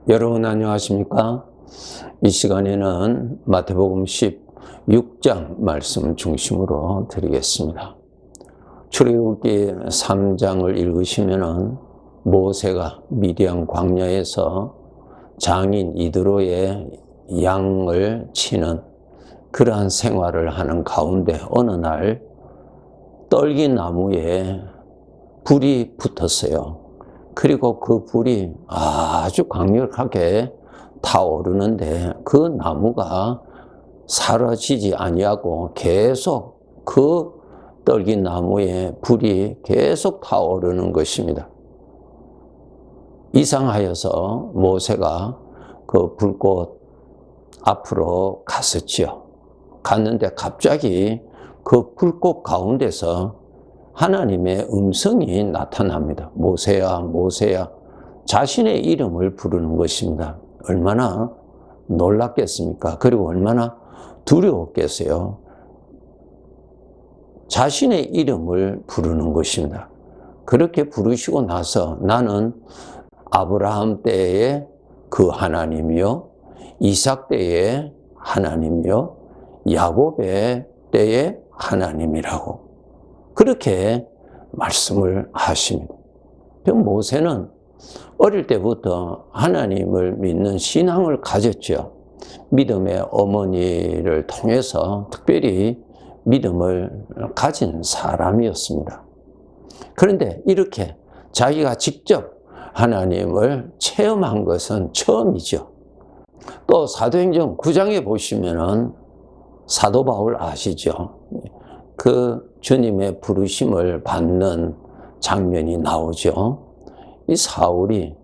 여러분 안녕하십니까? 이 시간에는 마태복음 16장 말씀 중심으로 드리겠습니다. 출애굽기 3장을 읽으시면은 모세가 미디안 광야에서 장인 이드로의 양을 치는 그러한 생활을 하는 가운데 어느 날 떨기나무에 불이 붙었어요. 그리고 그 불이 아주 강력하게 타오르는데 그 나무가 사라지지 아니하고 계속 그 떨기나무에 불이 계속 타오르는 것입니다. 이상하여서 모세가 그 불꽃 앞으로 갔었지요. 갔는데 갑자기 그 불꽃 가운데서 하나님의 음성이 나타납니다. 모세야, 모세야. 자신의 이름을 부르는 것입니다. 얼마나 놀랐겠습니까? 그리고 얼마나 두려웠겠어요. 자신의 이름을 부르는 것입니다. 그렇게 부르시고 나서 나는 아브라함 때의 그 하나님이요, 이삭 때의 하나님이요, 야곱의 때의 하나님이라고 그렇게 말씀을 하십니다. 모세는 어릴 때부터 하나님을 믿는 신앙을 가졌죠. 믿음의 어머니를 통해서 특별히 믿음을 가진 사람이었습니다. 그런데 이렇게 자기가 직접 하나님을 체험한 것은 처음이죠. 또 사도행전 9장에 보시면은 사도 바울 아시죠? 그 주님의 부르심을 받는 장면이 나오죠. 이 사울이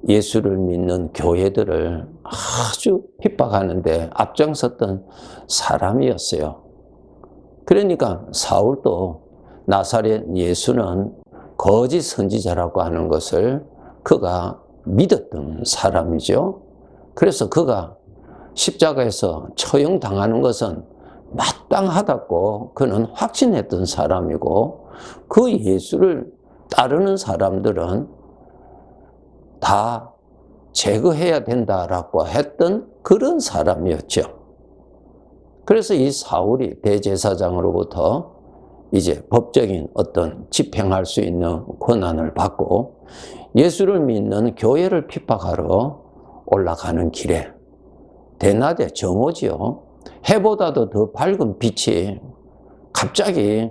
예수를 믿는 교회들을 아주 핍박하는데 앞장섰던 사람이었어요. 그러니까 사울도 나사렛 예수는 거짓 선지자라고 하는 것을 그가 믿었던 사람이죠. 그래서 그가 십자가에서 처형당하는 것은 마땅하다고 그는 확신했던 사람이고, 그 예수를 따르는 사람들은 다 제거해야 된다라고 했던 그런 사람이었죠. 그래서 이 사울이 대제사장으로부터 이제 법적인 어떤 집행할 수 있는 권한을 받고 예수를 믿는 교회를 핍박하러 올라가는 길에 대낮에 정오지요. 해보다도 더 밝은 빛이 갑자기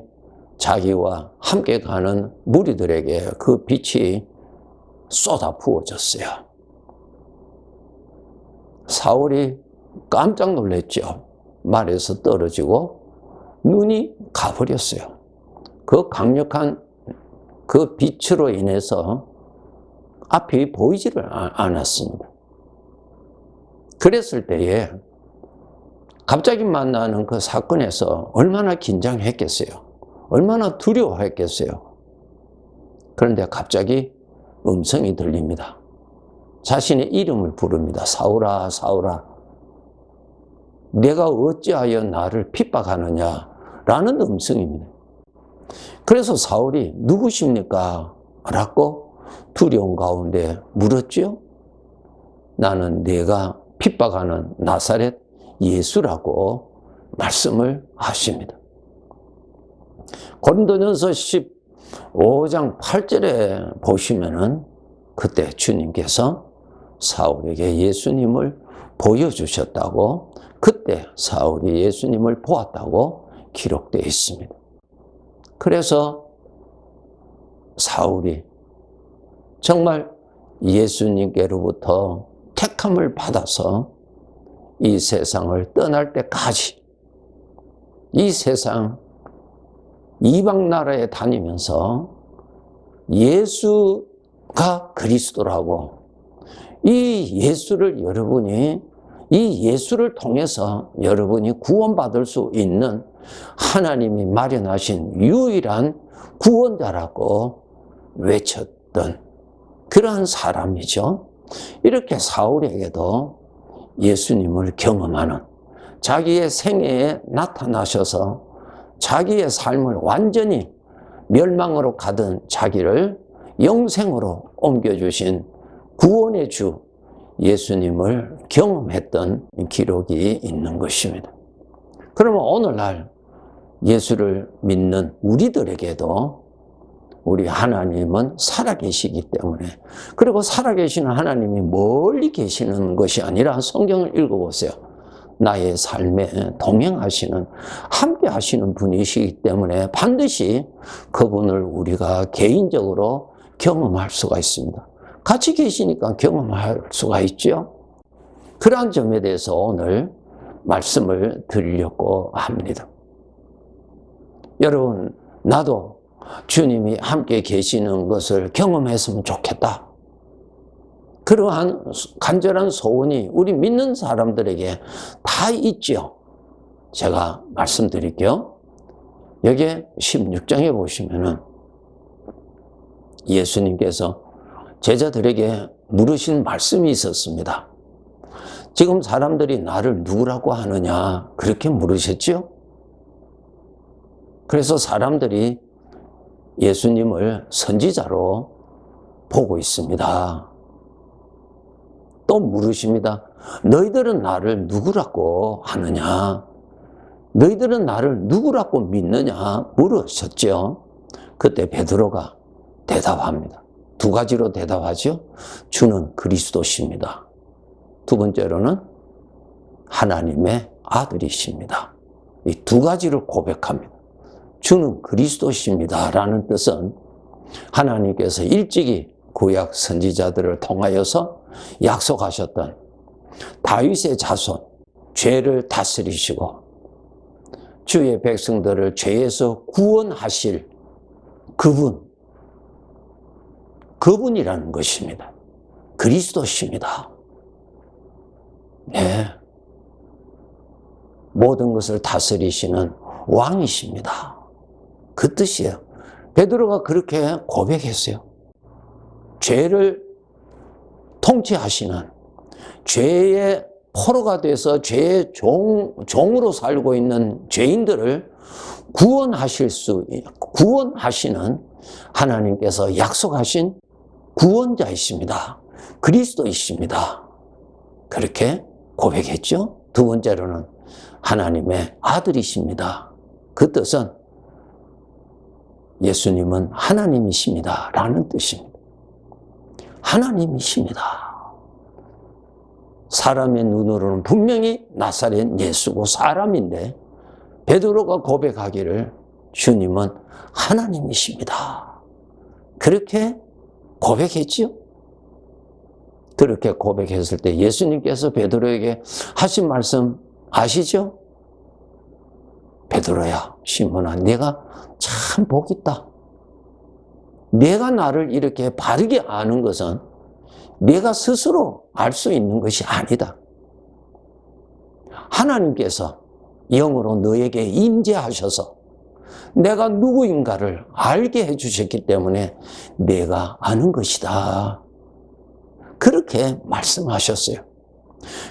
자기와 함께 가는 무리들에게 그 빛이 쏟아 부어졌어요. 사울이 깜짝 놀랐죠. 말에서 떨어지고 눈이 가버렸어요. 그 강력한 그 빛으로 인해서 앞이 보이지를 않았습니다. 그랬을 때에 갑자기 만나는 그 사건에서 얼마나 긴장했겠어요. 얼마나 두려워했겠어요. 그런데 갑자기 음성이 들립니다. 자신의 이름을 부릅니다. 사울아, 사울아, 내가 어찌하여 나를 핍박하느냐? 라는 음성입니다. 그래서 사울이 누구십니까? 라고 두려운 가운데 물었죠. 나는 내가 핍박하는 나사렛 예수라고 말씀을 하십니다. 고린도전서 15장 8절에 보시면은 그때 주님께서 사울에게 예수님을 보여주셨다고, 그때 사울이 예수님을 보았다고 기록되어 있습니다. 그래서 사울이 정말 예수님께로부터 택함을 받아서 이 세상을 떠날 때까지 이 세상 이방 나라에 다니면서 예수가 그리스도라고, 이 예수를 여러분이, 이 예수를 통해서 여러분이 구원받을 수 있는 하나님이 마련하신 유일한 구원자라고 외쳤던 그러한 사람이죠. 이렇게 사울에게도 예수님을 경험하는, 자기의 생애에 나타나셔서 자기의 삶을 완전히 멸망으로 가던 자기를 영생으로 옮겨주신 구원의 주 예수님을 경험했던 기록이 있는 것입니다. 그러면 오늘날 예수를 믿는 우리들에게도 우리 하나님은 살아계시기 때문에, 그리고 살아계시는 하나님이 멀리 계시는 것이 아니라 성경을 읽어보세요. 나의 삶에 동행하시는, 함께 하시는 분이시기 때문에 반드시 그분을 우리가 개인적으로 경험할 수가 있습니다. 같이 계시니까 경험할 수가 있죠. 그러한 점에 대해서 오늘 말씀을 드리려고 합니다. 여러분, 나도 주님이 함께 계시는 것을 경험했으면 좋겠다. 그러한 간절한 소원이 우리 믿는 사람들에게 다 있죠. 제가 말씀드릴게요. 여기 16장에 보시면은 예수님께서 제자들에게 물으신 말씀이 있었습니다. 지금 사람들이 나를 누구라고 하느냐, 그렇게 물으셨죠? 그래서 사람들이 예수님을 선지자로 보고 있습니다. 또 물으십니다. 너희들은 나를 누구라고 하느냐? 너희들은 나를 누구라고 믿느냐? 물으셨죠. 그때 베드로가 대답합니다. 두 가지로 대답하죠. 주는 그리스도십니다. 두 번째로는 하나님의 아들이십니다. 이 두 가지를 고백합니다. 주는 그리스도십니다 라는 뜻은 하나님께서 일찍이 구약 선지자들을 통하여서 약속하셨던 다윗의 자손, 죄를 다스리시고 주의 백성들을 죄에서 구원하실 그분이라는 것입니다. 그리스도십니다. 네. 모든 것을 다스리시는 왕이십니다. 그 뜻이에요. 베드로가 그렇게 고백했어요. 죄를 통치하시는, 죄의 포로가 돼서 죄의 종으로 살고 있는 죄인들을 구원하시는 하나님께서 약속하신 구원자이십니다. 그리스도이십니다. 그렇게 고백했죠. 두 번째로는 하나님의 아들이십니다. 그 뜻은 예수님은 하나님이십니다 라는 뜻입니다. 하나님이십니다. 사람의 눈으로는 분명히 나사렛 예수고 사람인데 베드로가 고백하기를 주님은 하나님이십니다. 그렇게 고백했지요. 그렇게 고백했을 때 예수님께서 베드로에게 하신 말씀 아시죠? 베드로야, 시몬아, 네가 참 복 있다. 내가 나를 이렇게 바르게 아는 것은 내가 스스로 알 수 있는 것이 아니다. 하나님께서 영으로 너에게 임재하셔서 내가 누구인가를 알게 해주셨기 때문에 내가 아는 것이다. 그렇게 말씀하셨어요.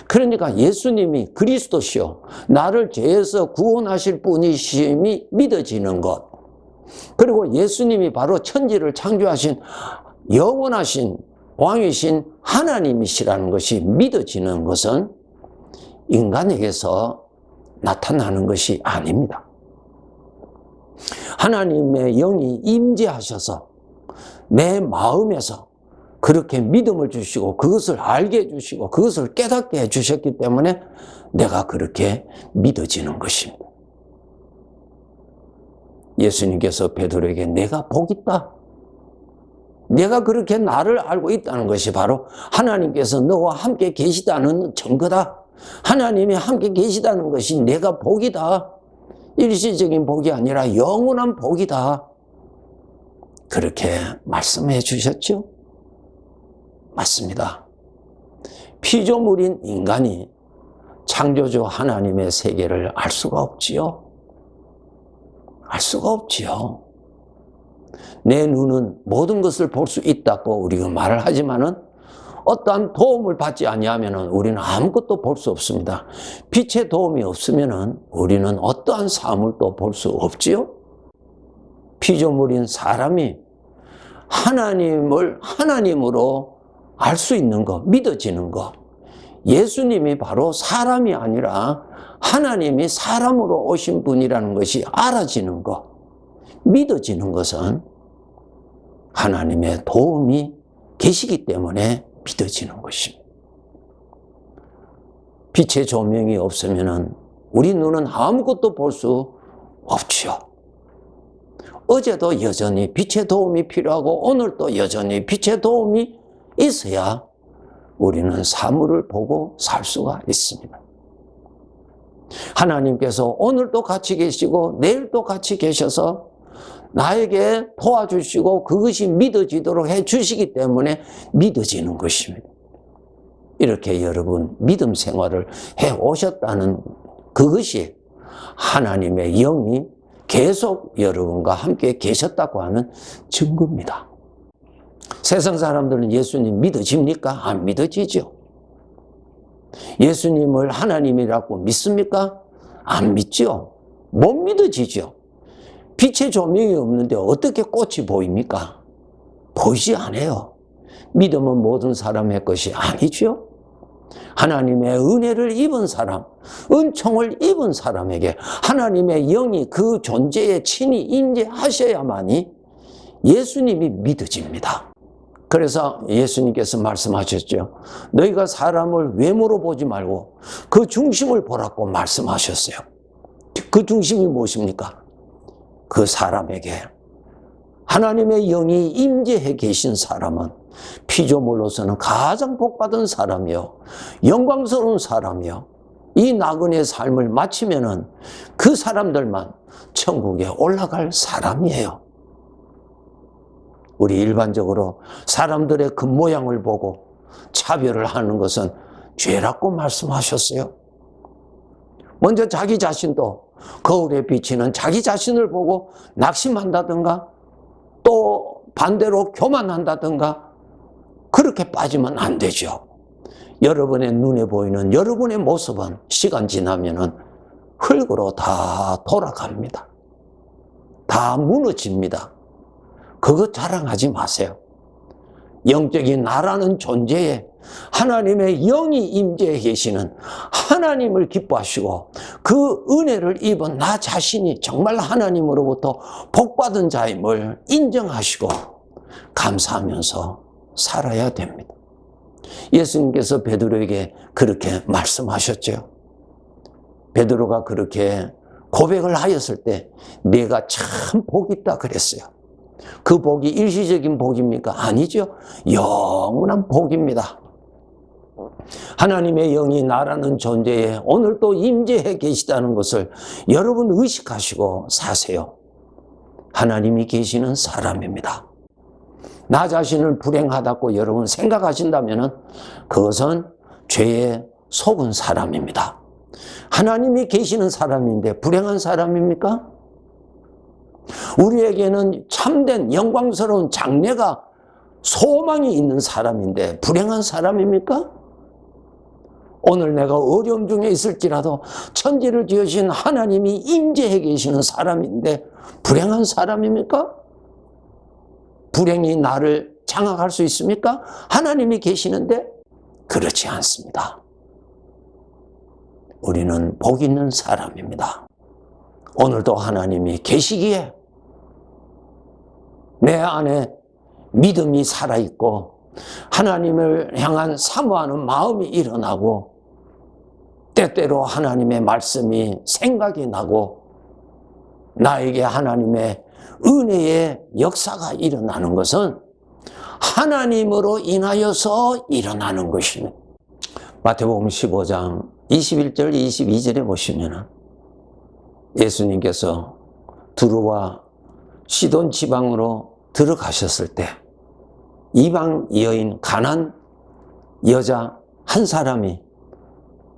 그러니까 예수님이 그리스도시요 나를 죄에서 구원하실 분이심이 믿어지는 것, 그리고 예수님이 바로 천지를 창조하신 영원하신 왕이신 하나님이시라는 것이 믿어지는 것은 인간에게서 나타나는 것이 아닙니다. 하나님의 영이 임재하셔서 내 마음에서 그렇게 믿음을 주시고 그것을 알게 해주시고 그것을 깨닫게 해주셨기 때문에 내가 그렇게 믿어지는 것입니다. 예수님께서 베드로에게 내가 복 있다. 내가 그렇게 나를 알고 있다는 것이 바로 하나님께서 너와 함께 계시다는 증거다. 하나님이 함께 계시다는 것이 내가 복이다. 일시적인 복이 아니라 영원한 복이다. 그렇게 말씀해 주셨죠? 맞습니다. 피조물인 인간이 창조주 하나님의 세계를 알 수가 없지요. 알 수가 없지요. 내 눈은 모든 것을 볼 수 있다고 우리가 말을 하지만은 어떠한 도움을 받지 아니하면은 우리는 아무것도 볼 수 없습니다. 빛의 도움이 없으면은 우리는 어떠한 사물도 볼 수 없지요. 피조물인 사람이 하나님을 하나님으로 알 수 있는 거, 믿어지는 거. 예수님이 바로 사람이 아니라 하나님이 사람으로 오신 분이라는 것이 알아지는 거, 믿어지는 것은 하나님의 도움이 계시기 때문에 믿어지는 것입니다. 빛의 조명이 없으면 우리 눈은 아무것도 볼 수 없지요. 어제도 여전히 빛의 도움이 필요하고 오늘도 여전히 빛의 도움이 있어야 우리는 사물을 보고 살 수가 있습니다. 하나님께서 오늘도 같이 계시고 내일도 같이 계셔서 나에게 도와주시고 그것이 믿어지도록 해주시기 때문에 믿어지는 것입니다. 이렇게 여러분 믿음 생활을 해오셨다는 그것이 하나님의 영이 계속 여러분과 함께 계셨다고 하는 증거입니다. 세상 사람들은 예수님 믿어집니까? 안 믿어지죠. 예수님을 하나님이라고 믿습니까? 안 믿죠. 못 믿어지죠. 빛의 조명이 없는데 어떻게 꽃이 보입니까? 보이지 않아요. 믿음은 모든 사람의 것이 아니죠. 하나님의 은혜를 입은 사람, 은총을 입은 사람에게 하나님의 영이 그 존재에 친히 임재하셔야만이 예수님이 믿어집니다. 그래서 예수님께서 말씀하셨죠. 너희가 사람을 외모로 보지 말고 그 중심을 보라고 말씀하셨어요. 그 중심이 무엇입니까? 그 사람에게 하나님의 영이 임재해 계신 사람은 피조물로서는 가장 복받은 사람이요, 영광스러운 사람이요, 이 나그네의 삶을 마치면은 그 사람들만 천국에 올라갈 사람이에요. 우리 일반적으로 사람들의 겉모양을 보고 차별을 하는 것은 죄라고 말씀하셨어요. 먼저 자기 자신도 거울에 비치는 자기 자신을 보고 낙심한다든가 또 반대로 교만한다든가 그렇게 빠지면 안 되죠. 여러분의 눈에 보이는 여러분의 모습은 시간 지나면은 흙으로 다 돌아갑니다. 다 무너집니다. 그거 자랑하지 마세요. 영적인 나라는 존재에 하나님의 영이 임재해 계시는 하나님을 기뻐하시고 그 은혜를 입은 나 자신이 정말 하나님으로부터 복받은 자임을 인정하시고 감사하면서 살아야 됩니다. 예수님께서 베드로에게 그렇게 말씀하셨죠. 베드로가 그렇게 고백을 하였을 때 내가 참 복이 있다 그랬어요. 그 복이 일시적인 복입니까? 아니죠. 영원한 복입니다. 하나님의 영이 나라는 존재에 오늘도 임재해 계시다는 것을 여러분 의식하시고 사세요. 하나님이 계시는 사람입니다. 나 자신을 불행하다고 여러분 생각하신다면 그것은 죄에 속은 사람입니다. 하나님이 계시는 사람인데 불행한 사람입니까? 우리에게는 참된 영광스러운 장래가 소망이 있는 사람인데 불행한 사람입니까? 오늘 내가 어려움 중에 있을지라도 천지를 지으신 하나님이 임재해 계시는 사람인데 불행한 사람입니까? 불행이 나를 장악할 수 있습니까? 하나님이 계시는데 그렇지 않습니다. 우리는 복 있는 사람입니다. 오늘도 하나님이 계시기에 내 안에 믿음이 살아있고 하나님을 향한 사모하는 마음이 일어나고 때때로 하나님의 말씀이 생각이 나고 나에게 하나님의 은혜의 역사가 일어나는 것은 하나님으로 인하여서 일어나는 것입니다. 마태복음 15장 21절 22절에 보시면 예수님께서 두루와 시돈 지방으로 들어가셨을 때 이방 여인 가난 여자 한 사람이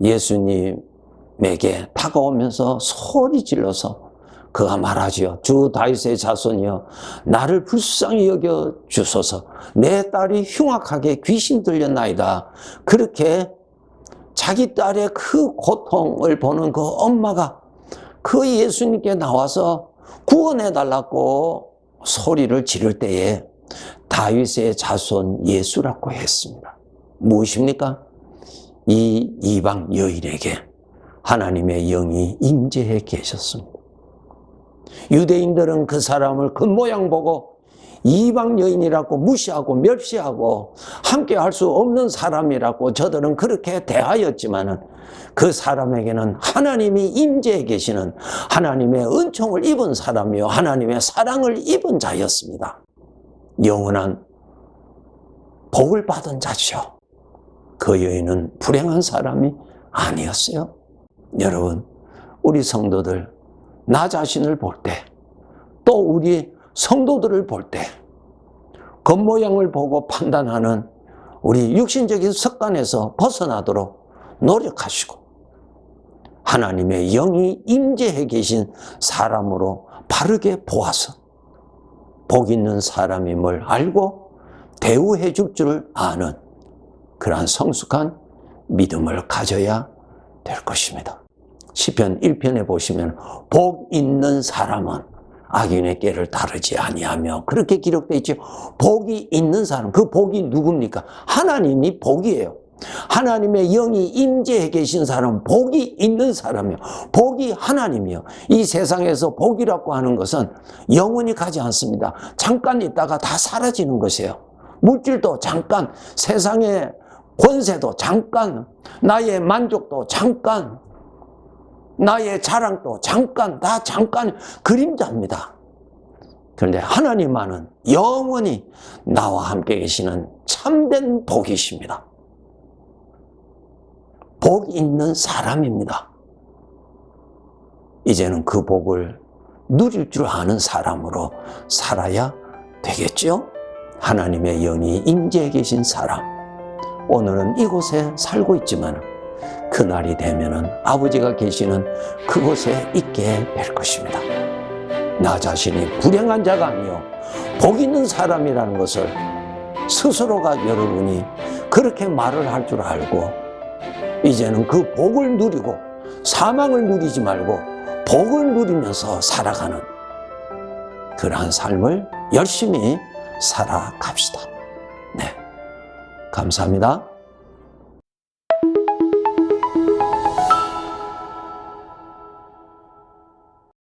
예수님에게 다가오면서 소리 질러서 그가 말하지요. 주 다윗의 자손이여 나를 불쌍히 여겨 주소서. 내 딸이 흉악하게 귀신 들렸나이다. 그렇게 자기 딸의 그 고통을 보는 그 엄마가 그 예수님께 나와서 구원해 달라고 소리를 지를 때에 다윗의 자손 예수라고 했습니다. 무엇입니까? 이 이방 여인에게 하나님의 영이 임재해 계셨습니다. 유대인들은 그 사람을 겉모양 보고 이방 여인이라고 무시하고 멸시하고 함께 할 수 없는 사람이라고 저들은 그렇게 대하였지만은 그 사람에게는 하나님이 임재해 계시는 하나님의 은총을 입은 사람이요 하나님의 사랑을 입은 자였습니다. 영원한 복을 받은 자죠. 그 여인은 불행한 사람이 아니었어요. 여러분, 우리 성도들, 나 자신을 볼 때, 또 우리 성도들을 볼 때, 겉모양을 보고 판단하는 우리 육신적인 습관에서 벗어나도록 노력하시고, 하나님의 영이 임재해 계신 사람으로 바르게 보아서 복 있는 사람임을 알고 대우해 줄 줄 아는 그러한 성숙한 믿음을 가져야 될 것입니다. 시편 1편에 보시면 복 있는 사람은 악인의 꾀를 따르지 아니하며 그렇게 기록되어 있죠. 복이 있는 사람, 그 복이 누굽니까? 하나님이 복이에요. 하나님의 영이 임재해 계신 사람은 복이 있는 사람이요. 복이 하나님이요. 이 세상에서 복이라고 하는 것은 영원히 가지 않습니다. 잠깐 있다가 다 사라지는 것이에요. 물질도 잠깐, 세상의 권세도 잠깐, 나의 만족도 잠깐, 나의 자랑도 잠깐, 다 잠깐 그림자입니다. 그런데 하나님만은 영원히 나와 함께 계시는 참된 복이십니다. 복 있는 사람입니다. 이제는 그 복을 누릴 줄 아는 사람으로 살아야 되겠죠? 하나님의 영이 임재해 계신 사람. 오늘은 이곳에 살고 있지만 그날이 되면은 아버지가 계시는 그곳에 있게 될 것입니다. 나 자신이 불행한 자가 아니요 복 있는 사람이라는 것을 스스로가 여러분이 그렇게 말을 할 줄 알고 이제는 그 복을 누리고 사망을 누리지 말고 복을 누리면서 살아가는 그러한 삶을 열심히 살아갑시다. 네, 감사합니다.